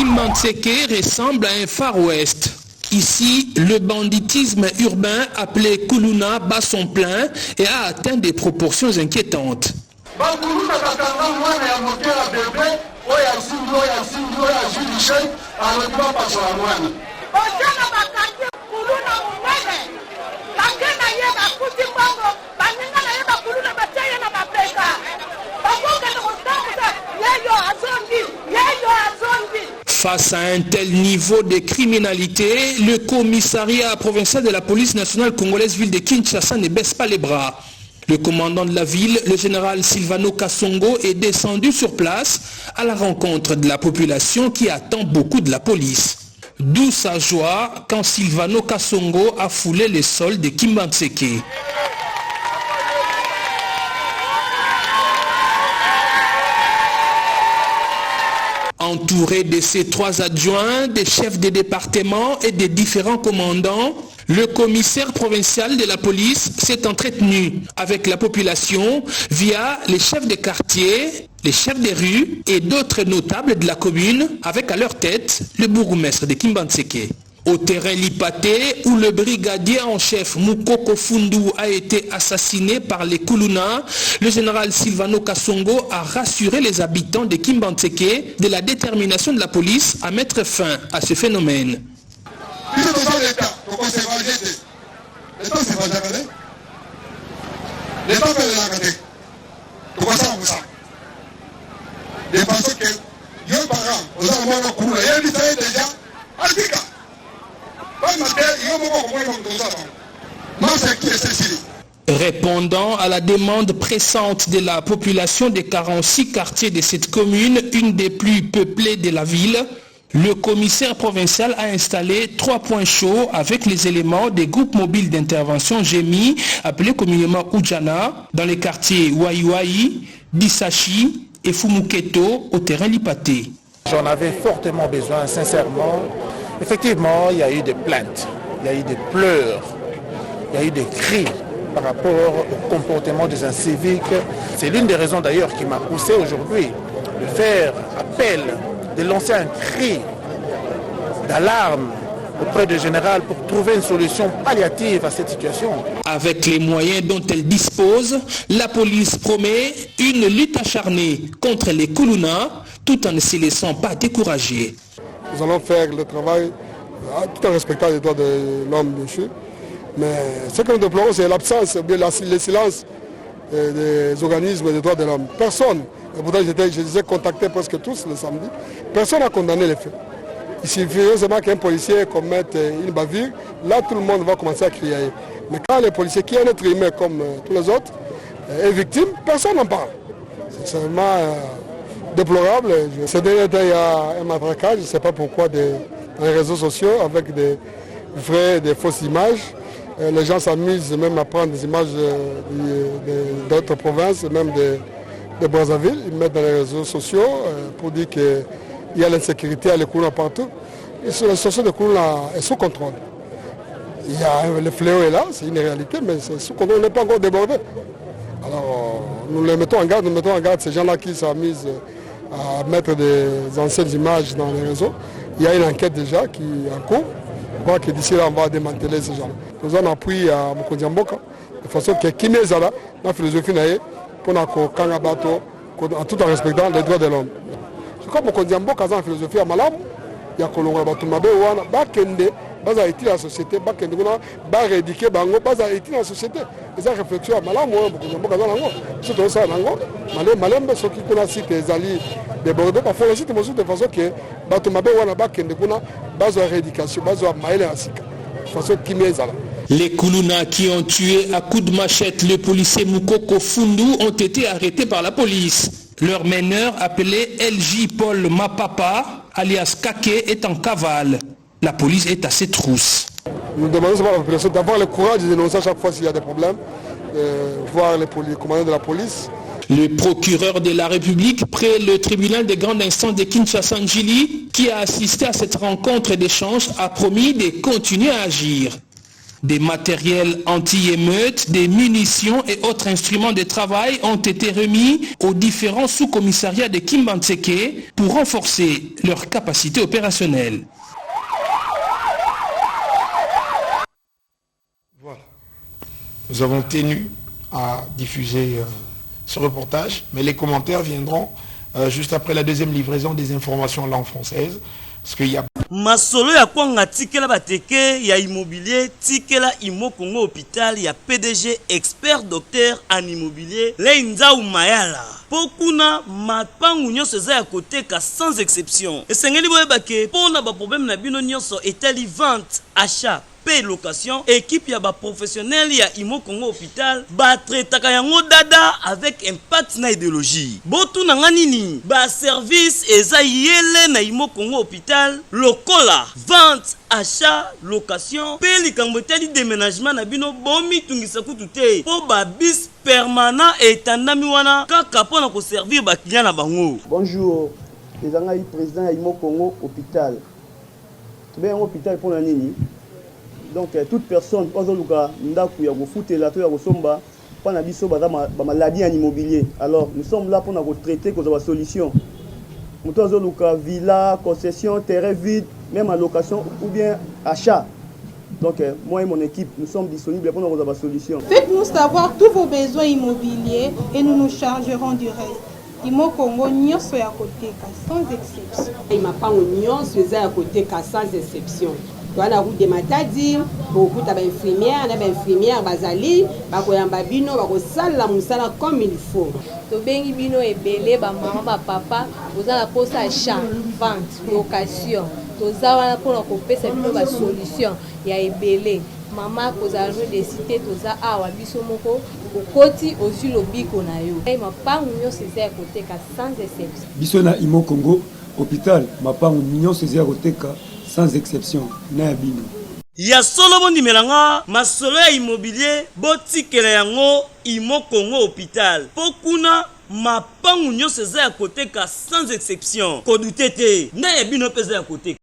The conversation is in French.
Kimbantseke ressemble à un Far West. Ici, le banditisme urbain appelé Kuluna bat son plein et a atteint des proportions inquiétantes. Face à un tel niveau de criminalité, le commissariat provincial de la police nationale congolaise ville de Kinshasa ne baisse pas les bras. Le commandant de la ville, le général Silvano Kasongo, est descendu sur place à la rencontre de la population qui attend beaucoup de la police. D'où sa joie quand Silvano Kasongo a foulé les sols de Kimbantseke. Entouré de ses 3 adjoints, des chefs de département et des différents commandants, le commissaire provincial de la police s'est entretenu avec la population via les chefs de quartier, les chefs de rue et d'autres notables de la commune, avec à leur tête le bourgmestre de Kimbantseke. Au terrain Lipaté, où le brigadier en chef Mukoko Fundu a été assassiné par les Kuluna, le général Silvano Kasongo a rassuré les habitants de Kimbantseke de la détermination de la police à mettre fin à ce phénomène. Répondant à la demande pressante de la population des 46 quartiers de cette commune, une des plus peuplées de la ville, le commissaire provincial a installé 3 points chauds avec les éléments des groupes mobiles d'intervention GEMI, appelés communément Ujana, dans les quartiers Waiwai, Bisachi et Fumuketo au terrain Lipaté. J'en avais fortement besoin, sincèrement. Effectivement, il y a eu des plaintes, il y a eu des pleurs, il y a eu des cris par rapport au comportement des inciviques. C'est l'une des raisons d'ailleurs qui m'a poussé aujourd'hui de faire appel, de lancer un cri d'alarme auprès du général pour trouver une solution palliative à cette situation. Avec les moyens dont elle dispose, la police promet une lutte acharnée contre les Kuluna tout en ne se laissant pas décourager. Nous allons faire le travail tout en respectant les droits de l'homme, bien sûr. Mais ce que nous déplorons, c'est l'absence, le silence des organismes des droits de l'homme. Personne, et pourtant je les ai contactés presque tous le samedi, personne n'a condamné les faits. Il suffit seulement qu'un policier commette une bavure, là tout le monde va commencer à crier. Mais quand les policiers, qui est un être humain comme tous les autres, est victime, personne n'en parle. C'est seulement déplorable. Ces derniers temps, il y a un matraquage, je ne sais pas pourquoi, dans les réseaux sociaux avec des fausses images. Les gens s'amusent même à prendre des images d'autres provinces, même de Brazzaville. Ils mettent dans les réseaux sociaux pour dire qu'il y a l'insécurité à l'Ekuna partout. Et la situation de l'Ekuna est sous contrôle. Le fléau est là, c'est une réalité, mais c'est sous contrôle, on n'est pas encore débordé. Alors nous les mettons en garde, ces gens-là qui s'amusent à mettre des anciennes images dans les réseaux. Il y a une enquête déjà qui est en cours. Je crois que d'ici là, on va démanteler ces gens-là. Nous avons appris à Mokondiamboka, de façon que Kimezala, la philosophie, pour tout en respectant les droits de l'homme. Je crois que Mokondiamboka, la philosophie, à Malam, il y a Kolonga Batumabe, Bakende, Baza Eti la société, Bakende, Barédiqué, Bango, Baza Eti la société. Et ça réflexion à Malam, Mokondiamboka, surtout ça, Malam, ceux qui connaissent les alliés débordés, parfois aussi, de façon que Batumabe, Bakende, Baza Rédication, Baza Maël Asika, de façon Kimezala. Les Kuluna qui ont tué à coups de machette le policier Mukoko Fundu ont été arrêtés par la police. Leur meneur, appelé LJ Paul Mapapa, alias Kake, est en cavale. La police est à ses trousses. Nous demandons à la population d'avoir le courage de dénoncer à chaque fois s'il y a des problèmes, voir les commandants de la police. Le procureur de la République, près le tribunal de grande instance de Kinshasa Njili, qui a assisté à cette rencontre d'échange, a promis de continuer à agir. Des matériels anti-émeutes, des munitions et autres instruments de travail ont été remis aux différents sous-commissariats de Kimbantseke pour renforcer leur capacité opérationnelle. Voilà. Nous avons tenu à diffuser ce reportage, mais les commentaires viendront juste après la deuxième livraison des informations en langue française. Parce qu'il y a Masolo ya kwanga tikela bateke ya immobilier tikela Imo Congo hôpital ya PDG expert docteur en immobilier Leinza Umayala. Pokuna mapangu nyonso eza ya koteka sans exception. Esengeli boyebake pona ba problème na bino nyonso etali vente, achat, paie location, équipe ya ba professionnel ya Imo Congo hôpital ba traitaka yango dada avec impact na idéologie. Botu na nganini ba service eza yele na Imo Congo hôpital lokola vente, achat, location, paie likambo etali déménagement na bino bomi tungisa kutu te po ba bis permanent etandami wana kaka pona ko servir ba client na bango. Bonjour, ezanga président ya Imo Congo hôpital. Tobé hôpital pour la nini. Donc toute personne ozoluka ndaku ya kofutela to ya kosomba pana biso ba maladie en immobilier. Alors nous sommes là pour na traiter cause la solution. Muto ozoluka villa, concession, terrain vide, même en location ou bien achat. Donc moi et mon équipe nous sommes disponibles pour nous avoir la solution. Faites-nous savoir tous vos besoins immobiliers et nous nous chargerons du reste. Imo Congo nyonso ya koteka sans exception. Imapango nyonso eza ya koteka sans exception. Wana route de Matadi, beaucoup d'infirmières, d'infirmières bazali, bakoyamba bino, bakosala musala comme il faut. Tobengi bino ebele ba maman ba papa, ozala posa achat, vente, location. Toza wana pona kopesa bino ba solution ya ebele. Mama kozala jeu de cité toza awa biso moko okoti osi lobiko na yo. Mapangu nyonso eza ya koteka sans exception. Biso na Imo Congo hôpital, mapangu nyonso eza ya koteka sans exception na bino. Ya solo bondi melanga masolo ya immobilier botikela yango Imo Congo hôpital. Pokuna mapangu nyonso eza ya koteka sans exception. Kodutete na ya bino peza ya koteka.